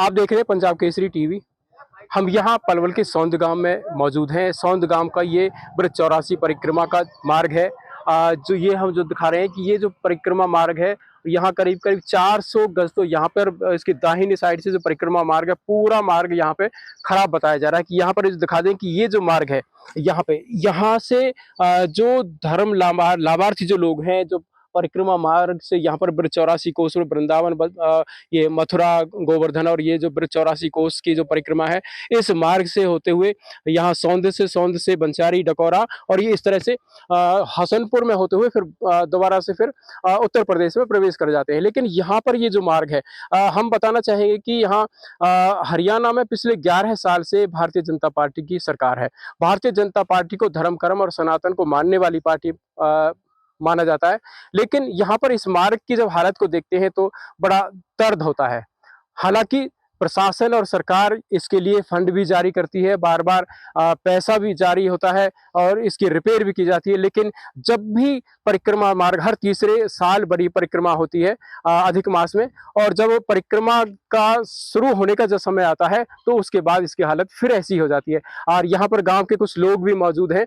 आप देख रहे हैं पंजाब केसरी टीवी। हम यहाँ पलवल के सौंद गांव में मौजूद हैं। सौंद गांव का ये ब्रज चौरासी परिक्रमा का मार्ग है। जो ये हम जो दिखा रहे हैं कि ये जो परिक्रमा मार्ग है, यहाँ करीब करीब 400 गज तो यहाँ पर इसकी दाहिनी साइड से जो परिक्रमा मार्ग है, पूरा मार्ग यहाँ पे खराब बताया जा रहा है। कि यहाँ पर दिखा दें कि ये जो मार्ग है, यहाँ पे यहाँ से जो धर्म लाभार्थी जो लोग हैं, जो परिक्रमा मार्ग से यहाँ पर ब्रज चौरासी कोस वृंदावन, ये मथुरा, गोवर्धन और ये जो ब्रज चौरासी कोस की जो परिक्रमा है, इस मार्ग से होते हुए यहाँ सौंद से बंचारी, डकौरा और ये इस तरह से हसनपुर में होते हुए फिर दोबारा से फिर उत्तर प्रदेश में प्रवेश कर जाते हैं। लेकिन यहाँ पर ये जो मार्ग है, हम बताना चाहेंगे कि यहाँ हरियाणा में पिछले 11 साल से भारतीय जनता पार्टी की सरकार है। भारतीय जनता पार्टी को धर्म, कर्म और सनातन को मानने वाली पार्टी माना जाता है। लेकिन यहाँ पर इस मार्ग की जब हालत को देखते हैं तो बड़ा दर्द होता है। हालांकि प्रशासन और सरकार इसके लिए फंड भी जारी करती है, बार बार पैसा भी जारी होता है और इसकी रिपेयर भी की जाती है। लेकिन जब भी परिक्रमा मार्ग, हर तीसरे साल बड़ी परिक्रमा होती है अधिक मास में, और जब परिक्रमा का शुरू होने का जब समय आता है तो उसके बाद इसकी हालत फिर ऐसी हो जाती है। और यहाँ पर गांव के कुछ लोग भी मौजूद हैं,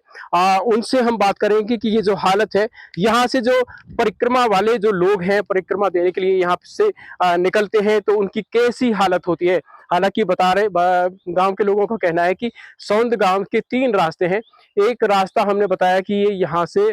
उनसे हम बात करेंगे कि ये जो हालत है, यहाँ से जो परिक्रमा वाले जो लोग हैं, परिक्रमा देने के लिए यहाँ से निकलते हैं तो उनकी कैसी हालत होती है। हालांकि बता रहे गांव के लोगों का कहना है कि सौंद गांव के 3 रास्ते हैं। एक रास्ता हमने बताया कि ये यहाँ से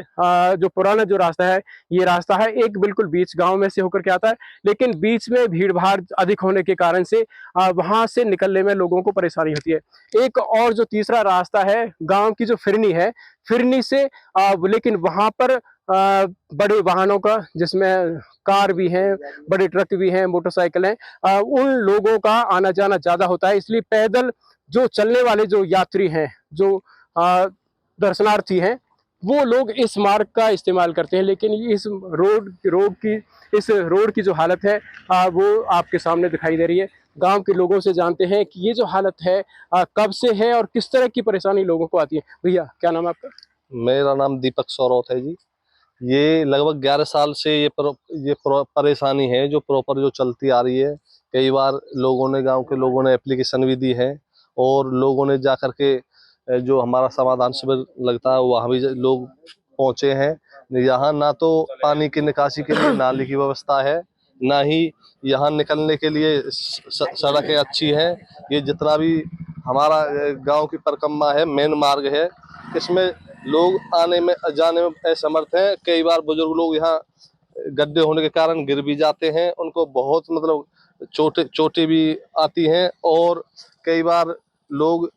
जो पुराना जो रास्ता है, ये रास्ता है एक बिल्कुल बीच गांव में से होकर के आता है। लेकिन बीच में भीड़ भाड़ अधिक होने के कारण से वहां से निकलने में लोगों को परेशानी होती है। एक और जो तीसरा रास्ता है गांव की जो फिरनी है, फिरनी से लेकिन वहां पर बड़े वाहनों का, जिसमें कार भी हैं, बड़े ट्रक भी हैं, मोटरसाइकिल हैं, उन लोगों का आना जाना ज्यादा होता है। इसलिए पैदल जो चलने वाले जो यात्री हैं, जो दर्शनार्थी हैं, वो लोग इस मार्ग का इस्तेमाल करते हैं। लेकिन इस रोड की जो हालत है, वो आपके सामने दिखाई दे रही है। गांव के लोगों से जानते हैं कि ये जो हालत है कब से है और किस तरह की परेशानी लोगों को आती है। भैया, क्या नाम है आपका? मेरा नाम दीपक सौरौत है जी। ये लगभग 11 साल से ये परेशानी है जो प्रॉपर जो चलती आ रही है। कई बार गांव के लोगों ने एप्लीकेशन भी दी है और लोगों ने जा करके जो हमारा समाधान शिविर लगता है वहाँ भी लोग पहुंचे हैं। यहाँ ना तो पानी की निकासी के लिए नाली की व्यवस्था है, ना ही यहाँ निकलने के लिए सड़कें अच्छी हैं। ये जितना भी हमारा गांव की परिक्रमा है, मेन मार्ग है, इसमें लोग आने में जाने में असमर्थ हैं। कई बार बुजुर्ग लोग यहाँ गड्ढे होने के कारण गिर भी जाते हैं, उनको बहुत मतलब चोटें भी आती हैं। और कई बार लोग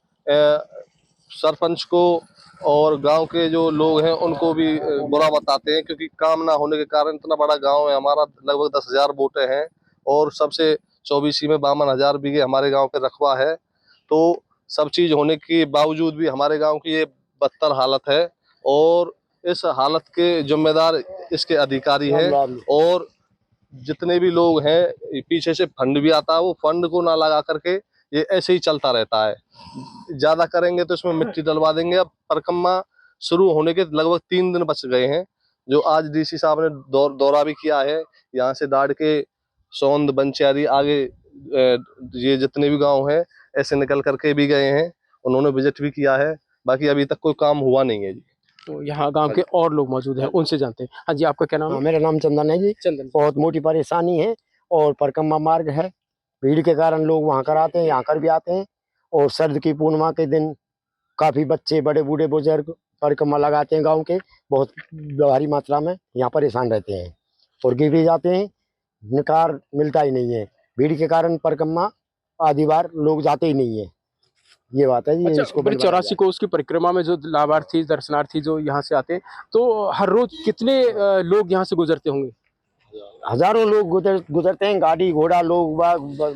सरपंच को और गांव के जो लोग हैं उनको भी बुरा बताते हैं, क्योंकि काम ना होने के कारण। इतना बड़ा गांव है हमारा, लगभग 10,000 वोटें हैं और सबसे 24 में 52,000 बीघे हमारे गांव के रकबा है। तो सब चीज होने के बावजूद भी हमारे गांव की ये बदतर हालत है और इस हालत के जिम्मेदार इसके अधिकारी हैं। और जितने भी लोग हैं, पीछे से फंड भी आता है, वो फंड को ना लगा करके ये ऐसे ही चलता रहता है। ज्यादा करेंगे तो इसमें मिट्टी डलवा देंगे। अब परिक्रमा शुरू होने के लगभग 3 दिन बच गए हैं, जो आज डीसी साहब ने दौरा भी किया है। यहाँ से दाड़ के सौंद, बंचारी आगे ये जितने भी गांव हैं ऐसे निकल करके भी गए हैं, उन्होंने विजिट भी किया है। बाकी अभी तक कोई काम हुआ नहीं है जी। तो यहाँ गांव के और लोग मौजूद हैं, उनसे जानते हैं। हाँ जी, आपका क्या नाम है? मेरा नाम चंदन है जी। चंदन। बहुत मोटी परेशानी है और परिक्रमा मार्ग है, भीड़ के कारण लोग वहाँ कर आते हैं, यहाँ कर भी आते हैं। और सर्द की पूर्णिमा के दिन काफी बच्चे, बड़े बूढ़े बुजुर्ग परिक्रमा लगाते हैं गांव के, बहुत भारी मात्रा में यहाँ परेशान रहते हैं और गिर भी जाते हैं। निकार मिलता ही नहीं है, भीड़ के कारण परिक्रमा आधी बार लोग जाते ही नहीं है। ये बात है जी। अच्छा, इसको ब्रज चौरासी कोस की परिक्रमा में जो लाभार्थी, दर्शनार्थी जो यहाँ से आते हैं, तो हर रोज कितने लोग यहाँ से गुजरते होंगे? हजारों लोग गुजरते हैं, गाड़ी घोड़ा, लोग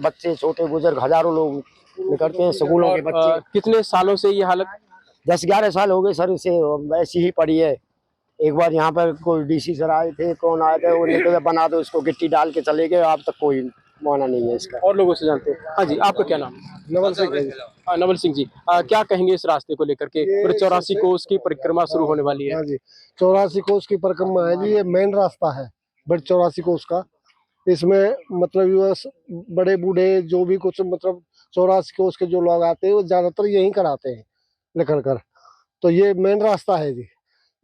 बच्चे, छोटे बुजुर्ग, हजारों लोग निकलते हैं, स्कूलों के बच्चे। कितने सालों से ये हालत? 10-11 साल हो गए सर, इसे ऐसी ही पड़ी है। एक बार यहाँ पर कोई डीसी सर आए थे, कौन आए थे, वो निकले बना दो इसको, गिट्टी डाल के चले गए, अब तक कोई माना नहीं है इसका। और लोगों से जानते हैं। हाँ जी, आपका क्या नाम? नवल सिंह। नवल सिंह जी, क्या कहेंगे इस रास्ते को लेकर के? ब्रज चौरासी कोस की परिक्रमा शुरू होने वाली है। हाँ जी, 84 कोस की परिक्रमा है जी। ये मेन रास्ता है ब्रज 84 कोस का। इसमें मतलब बड़े बूढ़े जो भी कुछ मतलब 84 कोस के जो लोग आते हैं वो ज्यादातर यही कराते हैं निकल कर। तो ये मेन रास्ता है जी,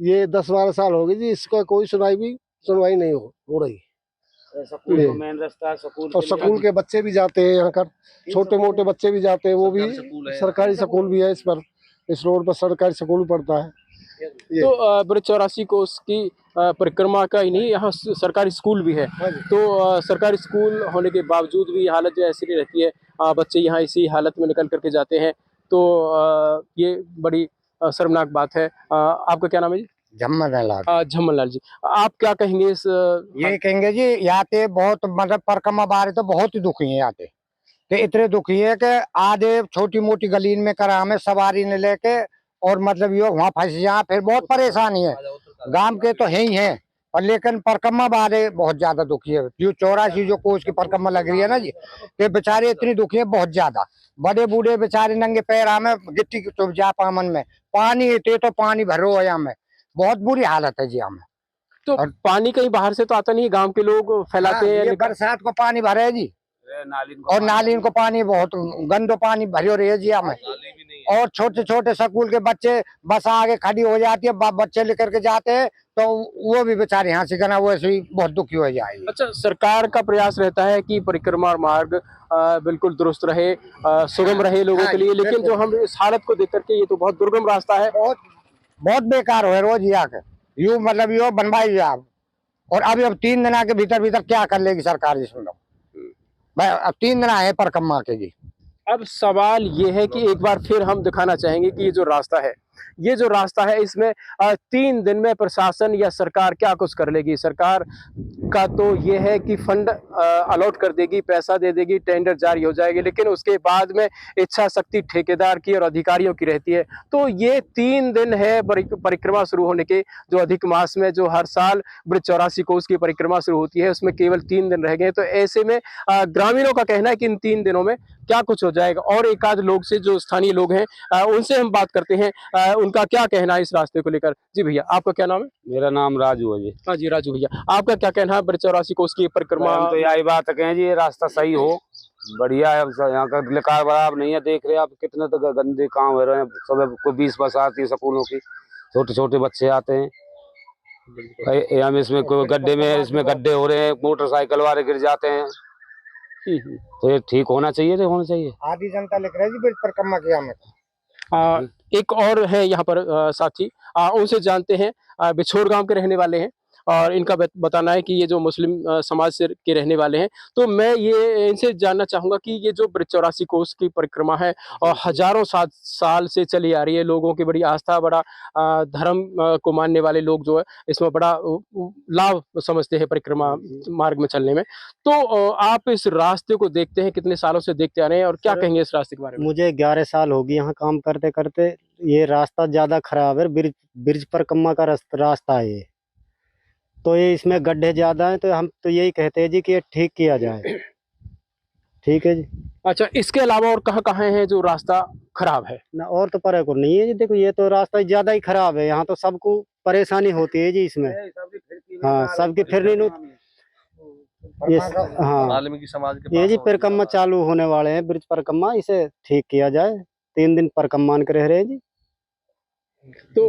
ये 10-12 साल हो गए जी, इसका कोई सुनवाई नहीं हो रही। स्कूल का मेन रास्ता, स्कूल और स्कूल के बच्चे भी जाते हैं यहाँ कर, छोटे मोटे बच्चे भी जाते हैं, वो भी सरकारी स्कूल भी है इस रोड पर सरकारी स्कूल पढ़ता है। तो ब्रिज 84 कोस की परिक्रमा का ही नहीं, यहाँ सरकारी स्कूल भी है। तो सरकारी स्कूल होने के बावजूद भी हालत जो ऐसी नहीं रहती है, बच्चे यहाँ इसी हालत में निकल करके जाते हैं। तो ये बड़ी शर्मनाक बात है। आपका क्या नाम है जी? झम्मन लाल जी, आप क्या कहेंगे इस ये कहेंगे जी, यहाँ पे बहुत मतलब परिक्रमा बारे तो बहुत ही दुखी है यहाँ पे, तो इतने दुखी है कि आधे छोटी मोटी गली में करा हमें सवारी ने लेके और मतलब ये वहाँ फंस जा, फिर बहुत परेशानी है। गांव के तो है ही है, और लेकिन परिक्रमा बारे बहुत ज्यादा दुखी है। जो 84 जो कोस की परिक्रमा लग रही है ना जी, ये बेचारे इतनी दुखी है बहुत ज्यादा। बड़े बूढ़े बेचारे नंगे पैर हमें गिट्टी की चुभ जा पामन में पानी इतने तो पानी भरो है हमें, बहुत बुरी हालत है जी हमें। तो और पानी कहीं बाहर से तो आता नहीं, गांव के लोग फैलाते हैं। ये बरसात को पानी भरे है जी, और नाली को पानी बहुत गंदो पानी भरे रही है जी हमें। और छोटे छोटे स्कूल के बच्चे बस आगे खड़ी हो जाती है, बच्चे लेकर के जाते हैं, तो वो भी बेचारे यहाँ से गना वैसे ही बहुत दुखी हो जाएगी। अच्छा, सरकार का प्रयास रहता है कि परिक्रमा मार्ग बिल्कुल दुरुस्त रहे, सुगम रहे लोगों के लिए, लेकिन जो हम इस हालत को देख करके, ये तो बहुत दुर्गम रास्ता है, बहुत बेकार हो रोज यहाँ के यू मतलब यो बनवाई आप। और अब 3 दिन के भीतर क्या कर लेगी सरकार इसमें? अब 3 दिन है परिक्रमा के जी। अब सवाल ये है कि एक बार फिर हम दिखाना चाहेंगे कि ये जो रास्ता है इसमें 3 दिन में प्रशासन या सरकार क्या कुछ कर लेगी। सरकार का तो ये है कि फंड अलॉट कर देगी, पैसा दे देगी, टेंडर जारी हो जाएगी, लेकिन उसके बाद में इच्छा शक्ति ठेकेदार की और अधिकारियों की रहती है। तो ये 3 दिन है परिक्रमा शुरू होने के, जो अधिक मास में जो हर साल ब्रिज 84 कोस की परिक्रमा शुरू होती है, उसमें केवल 3 दिन रह गए। तो ऐसे में ग्रामीणों का कहना है कि इन 3 दिनों में क्या कुछ हो जाएगा। और एक आध लोग से, जो स्थानीय लोग हैं, उनसे हम बात करते हैं, उनका क्या कहना है इस रास्ते को लेकर। जी भैया, आपका क्या नाम है? मेरा नाम राजू है जी। हाँ जी राजू भैया, आपका क्या कहना है ब्रिज 84 कोस की परिक्रमा? हम तो यही बात कहें जी, ये रास्ता सही हो, बढ़िया है। यहाँ का लिकार बराबर नहीं है, देख रहे आप कितने तो गंदे काम हो रहे हैं। सब कोई 20 बस आती है स्कूलों की, छोटे छोटे बच्चे आते हैं। हम इसमें कोई गड्ढे में, इसमें गड्ढे हो रहे हैं, मोटरसाइकिल वाले गिर जाते हैं। तो ये ठीक होना चाहिए, आधी जनता लिख रही है जी परिक्रमा किया में। एक और है यहाँ पर साथी, उनसे जानते हैं। बिछोर गांव के रहने वाले हैं, और इनका बताना है कि ये जो मुस्लिम समाज से के रहने वाले हैं। तो मैं ये इनसे जानना चाहूँगा कि ये जो ब्रिज 84 कोस की परिक्रमा है, और हजारों साल से चली आ रही है, लोगों की बड़ी आस्था, बड़ा धर्म को मानने वाले लोग जो है इसमें बड़ा लाभ समझते हैं परिक्रमा मार्ग में चलने में। तो आप इस रास्ते को देखते हैं, कितने सालों से देखते आ रहे हैं, और क्या कहेंगे इस रास्ते के बारे में? मुझे 11 साल हो गए यहाँ काम करते करते। ये रास्ता ज्यादा खराब है, ब्रिज परिक्रमा का रास्ता है ये, तो ये इसमें गड्ढे ज्यादा हैं। तो हम तो यही कहते हैं जी कि ये ठीक किया जाए। ठीक है जी। अच्छा, इसके अलावा और कहाँ है जो रास्ता खराब है? ना और तो पर को नहीं है जी। देखो, ये तो रास्ता ज्यादा ही खराब है, यहाँ तो सबको परेशानी होती है जी इसमें। हाँ, सबकी फिरनी ये हाँ, वाल्मीकि समाज के ये जी परिक्रमा चालू होने वाले हैं, ब्रिज परिक्रमा, इसे ठीक किया जाए। 3 दिन परिक्रमा के रह रहे हैं जी। तो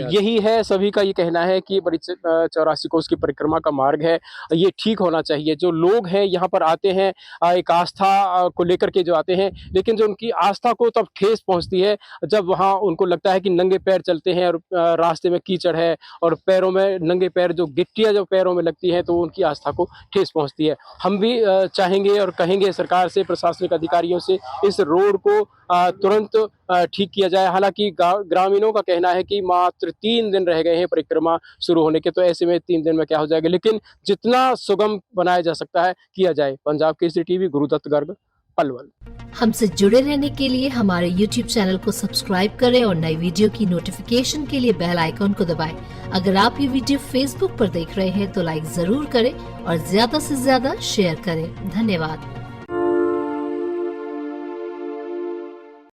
यही है, सभी का ये कहना है कि ब्रिज 84 कोस की परिक्रमा का मार्ग है, ये ठीक होना चाहिए। जो लोग हैं यहाँ पर आते हैं एक आस्था को लेकर के जो आते हैं, लेकिन जो उनकी आस्था को तब ठेस पहुँचती है जब वहाँ उनको लगता है कि नंगे पैर चलते हैं, और रास्ते में कीचड़ है, और पैरों में नंगे पैर, जो गिट्टियाँ जो पैरों में लगती हैं, तो उनकी आस्था को ठेस पहुँचती है। हम भी चाहेंगे और कहेंगे सरकार से, प्रशासनिक अधिकारियों से, इस रोड को तुरंत ठीक किया जाए। हालांकि ग्रामीणों का कहना है कि मात्र 3 दिन रह गए हैं परिक्रमा शुरू होने के, तो ऐसे में 3 दिन में क्या हो जाएगा, लेकिन जितना सुगम बनाया जा सकता है किया जाए। पंजाब केसरी टीवी, गुरुदत्त गर्ग, पलवल। हमसे जुड़े रहने के लिए हमारे YouTube चैनल को सब्सक्राइब करें और नई वीडियो की नोटिफिकेशन के लिए बेल आइकॉन को दबाएं। अगर आप ये वीडियो Facebook पर देख रहे हैं तो लाइक जरूर करें और ज्यादा से ज्यादा शेयर करें। धन्यवाद।